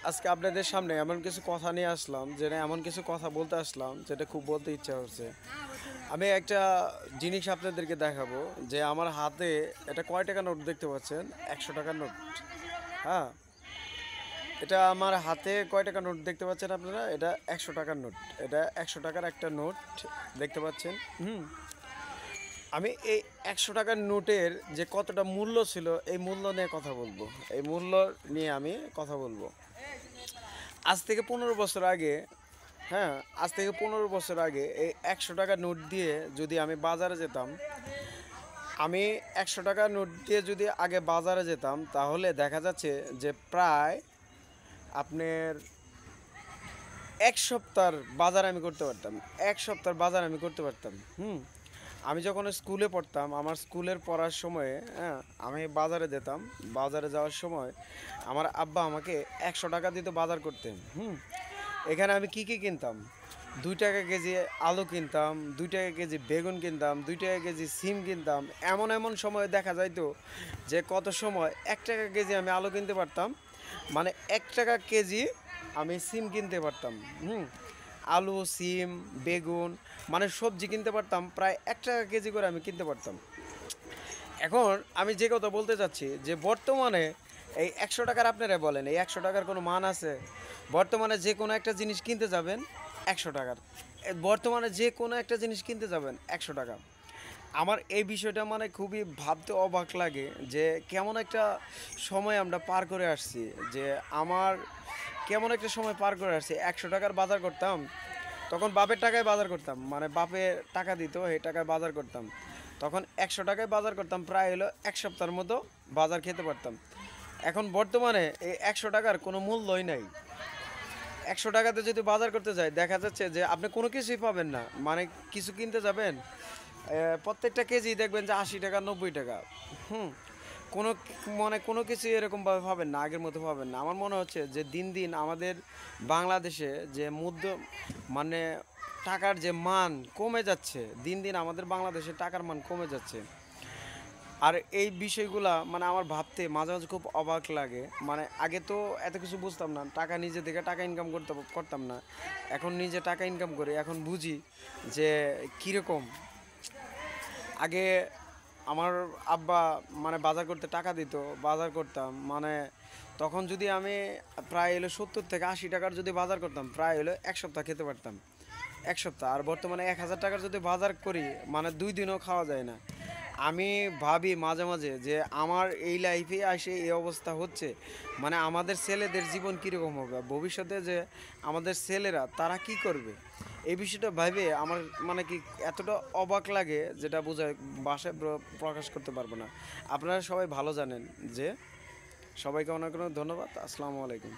আজকে আপনাদের সামনে এমন কিছু কথা নিয়ে আসলাম, যেটা এমন কিছু কথা বলতে আসলাম যেটা খুব বলতে ইচ্ছা হচ্ছে। আমি একটা জিনিস আপনাদেরকে দেখাবো যে আমার হাতে এটা কয় টাকা নোট দেখতে পাচ্ছেন? 100 টাকার নোট। হ্যাঁ, এটা আমার হাতে কয় টাকা নোট দেখতে পাচ্ছেন আপনারা? এটা 100 টাকার নোট। এটা 100 টাকার একটা নোট দেখতে পাচ্ছেন। আমি এই 100 টাকার নোটের যে কতটা মূল্য ছিল এই মূল্য নিয়ে কথা বলবো। এই মূল্য নিয়ে আমি কথা বলবো। আজ থেকে 15 বছর আগে, হ্যাঁ, আজ থেকে 15 বছর আগে এই 100 টাকার নোট দিয়ে যদি আমি বাজারে যেতাম, আমি 100 টাকার নোট দিয়ে যদি আগে বাজারে যেতাম, তাহলে দেখা যাচ্ছে যে প্রায় আপনার 1 সপ্তাহের বাজার আমি করতে পারতাম। 1 সপ্তাহের বাজার আমি করতে পারতাম। আমি যখন স্কুলে পড়তাম, আমার স্কুলের পড়ার সময়ে, হ্যাঁ, আমি বাজারে যেতাম। বাজারে যাওয়ার সময় আমার আব্বা আমাকে 100 টাকা দিত বাজার করতে। এখানে আমি কি কি কিনতাম? 2 টাকা কেজি আলু কিনতাম, 2 টাকা কেজি বেগুন কিনতাম, 2 টাকা কেজি সিম কিনতাম। এমন এমন সময় দেখা যাইতো যে কত সময় 1 টাকা কেজি আমি আলু কিনতে পারতাম, মানে 1 টাকা কেজি আমি সিম কিনতে পারতাম। আলু, সিম, বেগুন, মানে সবজি কিনতে পারতাম প্রায় 1 টাকা কেজি করে আমি কিনতে পারতাম। এখন আমি যে কথা বলতে চাচ্ছি যে বর্তমানে এই 100 টাকার, আপনারা বলেন এই 100 টাকার কোনো মান আছে? বর্তমানে যে কোনো একটা জিনিস কিনতে যাবেন 100 টাকার, বর্তমানে যে কোনো একটা জিনিস কিনতে যাবেন 100 টাকা। আমার এই বিষয়টা মানে খুবই ভাবতে অবাক লাগে যে কেমন একটা সময় আমরা পার করে আসছি, যে আমার কেমন একটা সময় পার করে আসছি। 100 টাকার বাজার করতাম, তখন বাপের টাকায় বাজার করতাম, মানে বাপে টাকা দিত, এই টাকায় বাজার করতাম। তখন 100 টাকায় বাজার করতাম, প্রায় হলো 1 সপ্তাহের মতো বাজার খেতে পারতাম। এখন বর্তমানে এই 100 টাকার কোনো মূল্যই নাই। 100 টাকাতে যদি বাজার করতে যাই, দেখা যাচ্ছে যে আপনি কোনো কিছুই পাবেন না। মানে কিছু কিনতে যাবেন, প্রত্যেকটা কেজি দেখবেন যে 80 টাকা, 90 টাকা। হুম কোনো মানে কোনো কিছু এরকমভাবে পাবেন না, আগের মতো পাবেন না। আমার মনে হচ্ছে যে দিন দিন আমাদের বাংলাদেশে যে মানে টাকার যে মান কমে যাচ্ছে, দিন দিন আমাদের বাংলাদেশে টাকার মান কমে যাচ্ছে। আর এই বিষয়গুলা মানে আমার ভাবতে মাঝে মাঝে খুব অবাক লাগে। মানে আগে তো এত কিছু বুঝতাম না, টাকা নিজে থেকে টাকা ইনকাম করতাম না। এখন নিজে টাকা ইনকাম করি, এখন বুঝি যে কীরকম। আগে আমার আব্বা মানে বাজার করতে টাকা দিত, বাজার করতাম, মানে তখন যদি আমি প্রায় হলো 70 থেকে 80 টাকার যদি বাজার করতাম, প্রায় হলো 1 সপ্তাহ খেতে পারতাম। 1 সপ্তাহ। আর বর্তমানে 1000 টাকার যদি বাজার করি, মানে 2 দিনও খাওয়া যায় না। আমি ভাবি মাঝে মাঝে যে আমার এই লাইফে এসে এই অবস্থা হচ্ছে, মানে আমাদের ছেলেদের জীবন কীরকম হবে ভবিষ্যতে, যে আমাদের ছেলেরা তারা কি করবে, এই বিষয়টা ভাবে আমার মানে কি এতটা অবাক লাগে, যেটা বোঝায় ভাষায় প্রকাশ করতে পারবো না। আপনারা সবাই ভালো জানেন যে, সবাইকে অনেক অনেক ধন্যবাদ। আসসালামু আলাইকুম।